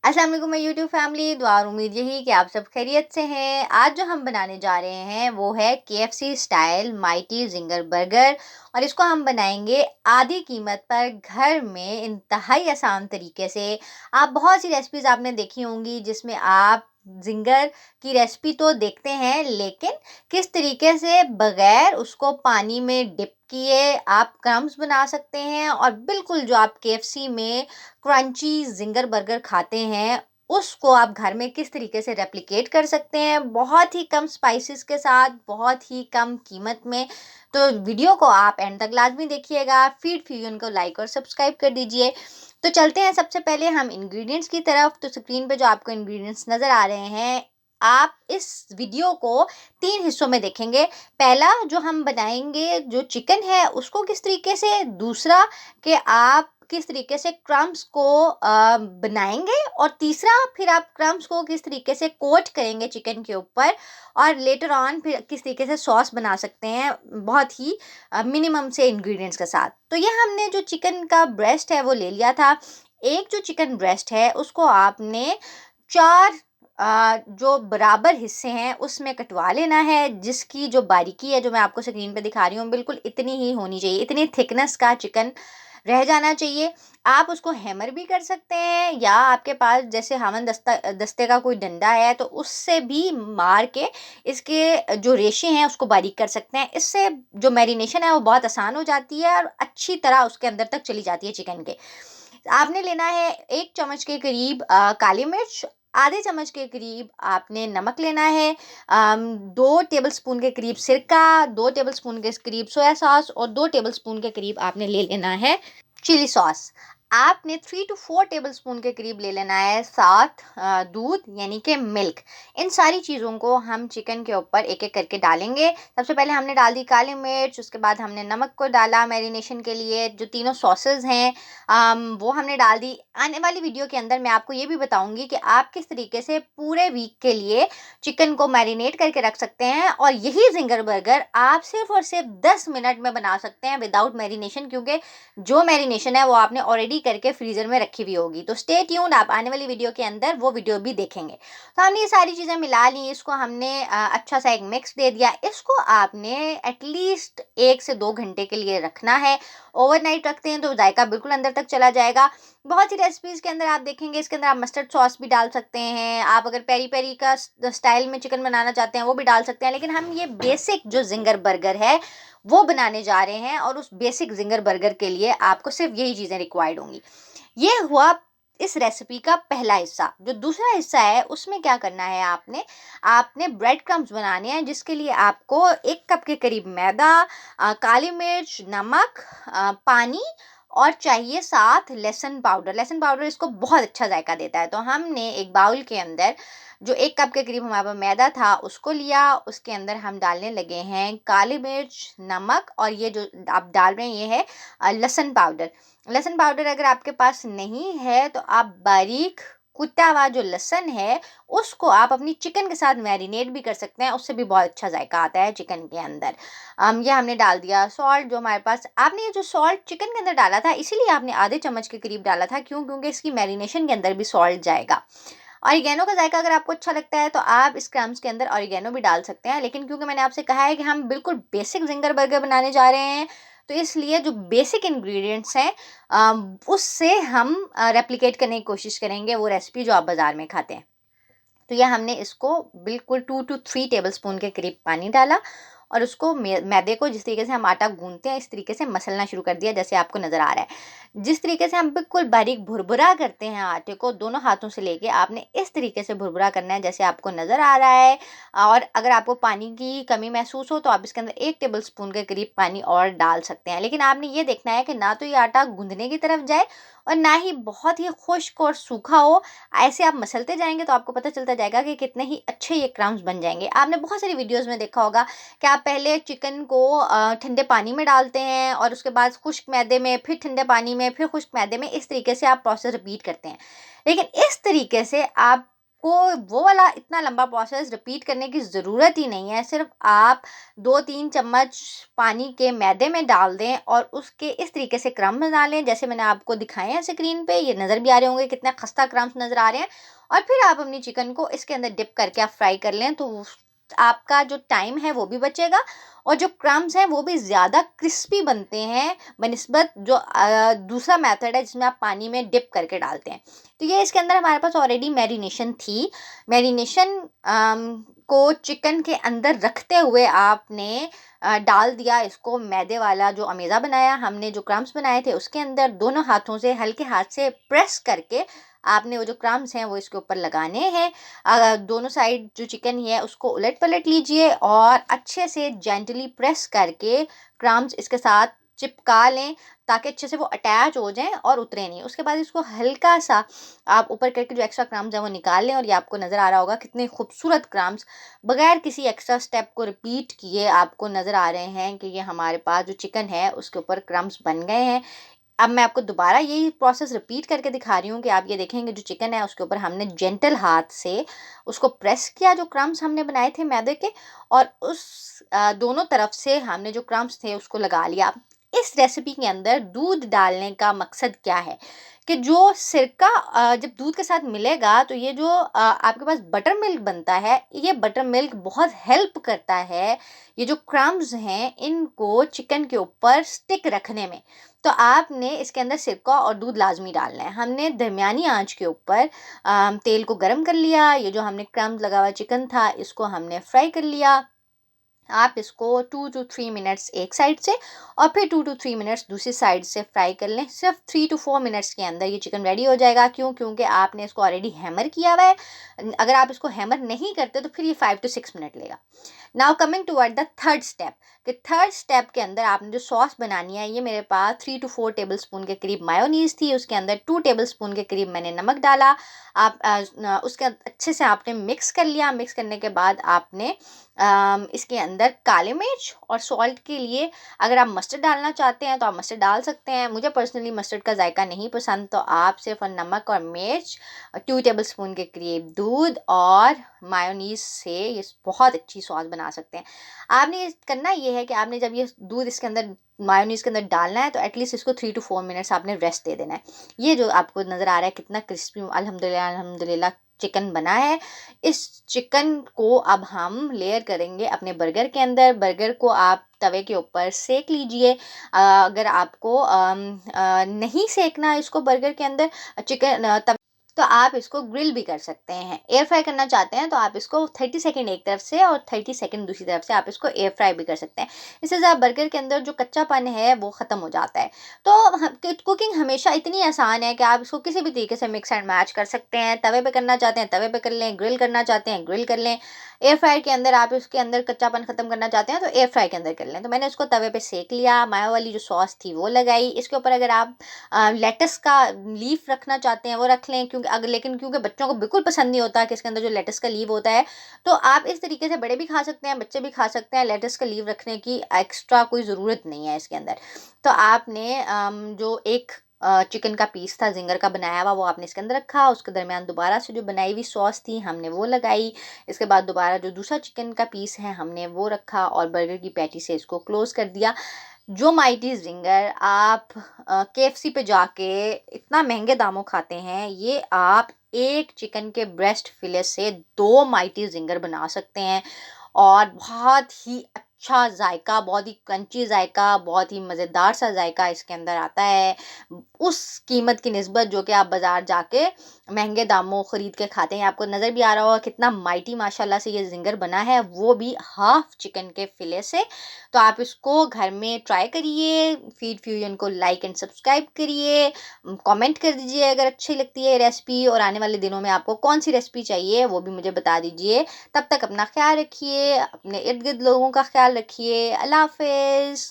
अस्सलाम वालेकुम my YouTube family. दुआ और उम्मीद यही कि आप सब खैरियत से हैं। आज जो हम बनाने जा रहे हैं वो है KFC style mighty ginger burger और इसको हम बनाएंगे आधी कीमत पर घर में इंतहाई आसान तरीके से। आप बहुत सी रेसिपीज़ आपने देखी होंगी जिसमें आप जिंगर की रेसिपी तो देखते हैं, लेकिन किस तरीके से बगैर उसको पानी में डिप किए आप क्रम्स बना सकते हैं और बिल्कुल जो आप केएफसी में क्रंची जिंगर बर्गर खाते हैं उसको आप घर में किस तरीके से रेप्लिकेट कर सकते हैं, बहुत ही कम स्पाइसेस के साथ, बहुत ही कम कीमत में। तो वीडियो को आप एंड तक लाजमी देखिएगा। फीड फ्यूजन को लाइक और सब्सक्राइब कर दीजिए। तो चलते हैं सबसे पहले हम इंग्रेडिएंट्स की तरफ। तो स्क्रीन पे जो आपको इंग्रेडिएंट्स नज़र आ रहे हैं, आप इस वीडियो को 3 हिस्सों में देखेंगे। पहला जो हम बनाएंगे जो चिकन है उसको किस तरीके से, दूसरा कि आप किस तरीके से क्रम्स को बनाएंगे, और तीसरा फिर आप क्रम्स को किस तरीके से कोट करेंगे चिकन के ऊपर, और लेटर ऑन फिर किस तरीके से सॉस बना सकते हैं बहुत ही मिनिमम से इंग्रेडिएंट्स के साथ। तो ये हमने जो चिकन का ब्रेस्ट है वो ले लिया था। एक जो चिकन ब्रेस्ट है उसको आपने 4 जो बराबर हिस्से हैं उसमें कटवा लेना है, जिसकी जो बारीकी है जो मैं आपको स्क्रीन पे दिखा रही हूँ बिल्कुल इतनी ही होनी चाहिए, इतनी थिकनेस का चिकन रह जाना चाहिए। आप उसको हैमर भी कर सकते हैं या आपके पास जैसे हामन दस्ते का कोई डंडा है तो उससे भी मार के इसके जो रेशे हैं उसको बारीक कर सकते हैं। इससे जो मैरिनेशन है वो बहुत आसान हो जाती है और अच्छी तरह उसके अंदर तक चली जाती है चिकन के। आपने लेना है 1 चम्मच के करीब काली मिर्च, आधे चम्मच के करीब आपने नमक लेना है, 2 टेबलस्पून के करीब सिरका, 2 टेबलस्पून के करीब सोया सॉस और 2 टेबलस्पून के करीब आपने ले लेना है चिली सॉस। आपने 3 टू 4 टेबलस्पून के करीब ले लेना है साथ दूध यानी कि मिल्क। इन सारी चीज़ों को हम चिकन के ऊपर एक एक करके डालेंगे। सबसे पहले हमने डाल दी काली मिर्च, उसके बाद हमने नमक को डाला मैरिनेशन के लिए। जो तीनों सॉसेज हैं वो हमने डाल दी। आने वाली वीडियो के अंदर मैं आपको ये भी बताऊंगी कि आप किस तरीके से पूरे वीक के लिए चिकन को मैरिनेट करके रख सकते हैं, और यही जिंगर बर्गर आप सिर्फ और सिर्फ 10 मिनट में बना सकते हैं विदाउट मैरिनेशन, क्योंकि जो मैरिनेशन है वो आपने ऑलरेडी करके फ्रीजर में रखी हुई होगी। तो स्टे ट्यून्ड, आप आने वाली वीडियो के अंदर वो वीडियो भी देखेंगे। तो हमने ये सारी चीज़ें मिला ली, इसको हमने अच्छा सा एक मिक्स दे दिया। इसको आपने एटलीस्ट 1 से 2 घंटे के लिए रखना है। ओवरनाइट रखते हैं तो जायका बिल्कुल अंदर तक चला जाएगा। बहुत सी रेसिपीज़ के अंदर आप देखेंगे इसके अंदर आप मस्टर्ड सॉस भी डाल सकते हैं, आप अगर पेरी पेरी का स्टाइल में चिकन बनाना चाहते हैं वो भी डाल सकते हैं, लेकिन हम ये बेसिक जो जिंगर बर्गर है वो बनाने जा रहे हैं और उस बेसिक जिंगर बर्गर के लिए आपको सिर्फ यही चीज़ें रिक्वायर्ड होंगी। ये हुआ इस रेसिपी का पहला हिस्सा। जो दूसरा हिस्सा है उसमें क्या करना है, आपने आपने ब्रेड क्रम्स बनाने हैं, जिसके लिए आपको 1 कप के करीब मैदा, काली मिर्च, नमक, पानी और चाहिए साथ लहसुन पाउडर। लहसुन पाउडर इसको बहुत अच्छा जायका देता है। तो हमने एक बाउल के अंदर जो 1 कप के करीब हमारे पास मैदा था उसको लिया, उसके अंदर हम डालने लगे हैं काली मिर्च, नमक, और ये जो आप डाल रहे हैं ये है लहसुन पाउडर। लहसुन पाउडर अगर आपके पास नहीं है तो आप बारीक कुटा हुआ जो लहसुन है उसको आप अपनी चिकन के साथ मैरिनेट भी कर सकते हैं, उससे भी बहुत अच्छा जायका आता है चिकन के अंदर। ये हमने डाल दिया सॉल्ट जो हमारे पास। आपने ये जो सॉल्ट चिकन के अंदर डाला था इसीलिए आपने आधे चम्मच के करीब डाला था, क्यों? क्योंकि इसकी मैरिनेशन के अंदर भी सॉल्ट जाएगा। ऑरिगेनो का जायका अगर आपको अच्छा लगता है तो आप इस क्रम्स के अंदर ऑरिगेनो भी डाल सकते हैं, लेकिन क्योंकि मैंने आपसे कहा है कि हम बिल्कुल बेसिक जिंगर बर्गर बनाने जा रहे हैं तो इसलिए जो बेसिक इंग्रेडिएंट्स हैं उससे हम रेप्लिकेट करने की कोशिश करेंगे वो रेसिपी जो आप बाज़ार में खाते हैं। तो यह हमने इसको बिल्कुल 2 टू 3 टेबलस्पून के करीब पानी डाला और उसको मैदे को जिस तरीके से हम आटा गूंथते हैं इस तरीके से मसलना शुरू कर दिया, जैसे आपको नज़र आ रहा है। जिस तरीके से हम बिल्कुल बारीक भुरभुरा करते हैं आटे को, दोनों हाथों से लेके आपने इस तरीके से भुरभुरा करना है जैसे आपको नज़र आ रहा है। और अगर आपको पानी की कमी महसूस हो तो आप इसके अंदर 1 टेबलस्पून के करीब पानी और डाल सकते हैं, लेकिन आपने ये देखना है कि ना तो ये आटा गूंदने की तरफ जाए और ना ही बहुत ही खुश्क और सूखा हो। ऐसे आप मसलते जाएंगे तो आपको पता चलता जाएगा कि कितने ही अच्छे ये क्रम्स बन जाएंगे। आपने बहुत सारी वीडियोस में देखा होगा कि आप पहले चिकन को ठंडे पानी में डालते हैं और उसके बाद खुश्क मैदे में, फिर ठंडे पानी में, फिर खुश्क मैदे में, इस तरीके से आप प्रोसेस रिपीट करते हैं। लेकिन इस तरीके से आप आपको वो वाला इतना लंबा प्रोसेस रिपीट करने की ज़रूरत ही नहीं है। सिर्फ आप 2-3 चम्मच पानी के मैदे में डाल दें और उसके इस तरीके से क्रम्ब बना लें, जैसे मैंने आपको दिखाए हैं स्क्रीन पे, ये नज़र भी आ रहे होंगे कितने खस्ता क्रम्ब्स नज़र आ रहे हैं। और फिर आप अपनी चिकन को इसके अंदर डिप करके आप फ्राई कर लें, तो आपका जो टाइम है वो भी बचेगा और जो क्रम्ब्स हैं वो भी ज़्यादा क्रिस्पी बनते हैं बनिस्बत जो दूसरा मेथड है जिसमें आप पानी में डिप करके डालते हैं। तो ये इसके अंदर हमारे पास ऑलरेडी मैरिनेशन थी। मैरिनेशन को चिकन के अंदर रखते हुए आपने डाल दिया इसको मैदे वाला जो अमेज़ा बनाया हमने, जो क्रम्ब्स बनाए थे उसके अंदर दोनों हाथों से हल्के हाथ से प्रेस करके आपने वो जो क्रम्ब्स हैं वो इसके ऊपर लगाने हैं। दोनों साइड जो चिकन है उसको उलट पलट लीजिए और अच्छे से जेंटली प्रेस करके क्रम्ब्स इसके साथ चिपका लें ताकि अच्छे से वो अटैच हो जाएं और उतरे नहीं। उसके बाद इसको हल्का सा आप ऊपर करके जो एक्स्ट्रा क्रम्ब्स हैं वो निकाल लें और ये आपको नज़र आ रहा होगा कितने खूबसूरत क्रम्ब्स बगैर किसी एक्स्ट्रा स्टेप को रिपीट किए आपको नज़र आ रहे हैं कि ये हमारे पास जो चिकन है उसके ऊपर क्रम्ब्स बन गए हैं। अब मैं आपको दोबारा यही प्रोसेस रिपीट करके दिखा रही हूँ कि आप ये देखेंगे जो चिकन है उसके ऊपर हमने जेंटल हाथ से उसको प्रेस किया, जो क्रम्ब्स हमने बनाए थे मैदे के, और उस दोनों तरफ से हमने जो क्रम्ब्स थे उसको लगा लिया। इस रेसिपी के अंदर दूध डालने का मकसद क्या है कि जो सिरका जब दूध के साथ मिलेगा तो ये जो आपके पास बटर मिल्क बनता है, ये बटर मिल्क बहुत हेल्प करता है ये जो क्रम्ब्स हैं इनको चिकन के ऊपर स्टिक रखने में। तो आपने इसके अंदर सिरका और दूध लाजमी डालना है। हमने दरमियानी आंच के ऊपर तेल को गरम कर लिया, ये जो हमने क्रम्ब्स लगा हुआ चिकन था इसको हमने फ्राई कर लिया। आप इसको 2 to 3 मिनट्स एक साइड से और फिर 2 to 3 मिनट्स दूसरी साइड से फ्राई कर लें। सिर्फ 3 to 4 मिनट्स के अंदर ये चिकन रेडी हो जाएगा। क्यों? क्योंकि आपने इसको ऑलरेडी हैमर किया हुआ है। अगर आप इसको हैमर नहीं करते तो फिर ये 5 to 6 मिनट लेगा। Now coming toward the third step, कि थर्ड स्टेप के अंदर आपने जो सॉस बनानी है, ये मेरे पास 3 to 4 टेबल स्पून के करीब मायोनीज़ थी, उसके अंदर 2 टेबल स्पून के करीब मैंने नमक डाला। आप उसके अच्छे से आपने मिक्स कर लिया। मिक्स करने के बाद आपने इसके अंदर काले मिर्च और सॉल्ट के लिए अगर आप मस्टर्ड डालना चाहते हैं तो आप मस्टर्ड डाल सकते हैं। मुझे पर्सनली मस्टर्ड का जायका नहीं पसंद, तो आप सिर्फ नमक और मिर्च, 2 टेबल स्पून के करीब दूध और मायोनीज से ये बहुत अच्छी सॉस बना सकते हैं। आपने करना ये है कि आपने जब ये दूध इसके अंदर मायोनीज के अंदर डालना है तो एटलीस्ट इसको 3 to 4 मिनट्स आपने रेस्ट दे देना है। ये जो आपको नज़र आ रहा है कितना क्रिस्पी अल्हम्दुलिल्लाह अल्हम्दुलिल्लाह चिकन बना है। इस चिकन को अब हम लेयर करेंगे अपने बर्गर के अंदर। बर्गर को आप तवे के ऊपर सेक लीजिए। अगर आपको नहीं सेकना इसको बर्गर के अंदर चिकन तो आप इसको ग्रिल भी कर सकते हैं। एयर फ्राई करना चाहते हैं तो आप इसको 30 सेकंड एक तरफ से और 30 सेकंड दूसरी तरफ से आप इसको एयर फ्राई भी कर सकते हैं। इससे ज़्यादा बर्गर के अंदर जो कच्चापन है वो ख़त्म हो जाता है। तो कुकिंग हमेशा इतनी आसान है कि आप इसको किसी भी तरीके से मिक्स एंड मैच कर सकते हैं। तवे पे करना चाहते हैं तवे पे कर लें, ग्रिल करना चाहते हैं ग्रिल कर लें, एयर फ्राई के अंदर आप इसके अंदर कच्चापन ख़त्म करना चाहते हैं तो एयर फ्राई के अंदर कर लें। तो मैंने इसको तवे पे सेक लिया, मायो वाली जो सॉस थी वो लगाई। इसके ऊपर अगर आप लेटस का लीफ रखना चाहते हैं वो रख लें, लेकिन क्योंकि बच्चों को बिल्कुल पसंद नहीं होता कि इसके अंदर जो लेटस का लीव होता है, तो आप इस तरीके से बड़े भी खा सकते हैं बच्चे भी खा सकते हैं। लेटस का लीव रखने की एक्स्ट्रा कोई ज़रूरत नहीं है इसके अंदर। तो आपने जो एक चिकन का पीस था जिंगर का बनाया हुआ वो आपने इसके अंदर रखा, उसके दरमियान दोबारा से जो बनाई हुई सॉस थी हमने वो लगाई। इसके बाद दोबारा जो दूसरा चिकन का पीस है हमने वो रखा और बर्गर की पैटी से इसको क्लोज़ कर दिया। जो माइटी जिंगर आप केएफसी पे जाके इतना महंगे दामों खाते हैं, ये आप एक चिकन के ब्रेस्ट फिले से 2 माइटी जिंगर बना सकते हैं और बहुत ही अच्छा जायका, बहुत ही क्रंची जायका, बहुत ही मज़ेदार सा जायका इसके अंदर आता है उस कीमत की निस्बत जो कि आप बाज़ार जाके महंगे दामों ख़रीद के खाते हैं। आपको नज़र भी आ रहा होगा कितना माइटी माशाल्लाह से ये जिंगर बना है, वो भी हाफ चिकन के फिले से। तो आप इसको घर में ट्राई करिए। फीड फ्यूजन को लाइक एंड सब्सक्राइब करिए, कमेंट कर दीजिए अगर अच्छी लगती है रेसिपी, और आने वाले दिनों में आपको कौन सी रेसिपी चाहिए वो भी मुझे बता दीजिए। तब तक अपना ख्याल रखिए, अपने इर्द गिर्द लोगों का ख्याल रखिए। अल्लाह हाफ़िज़।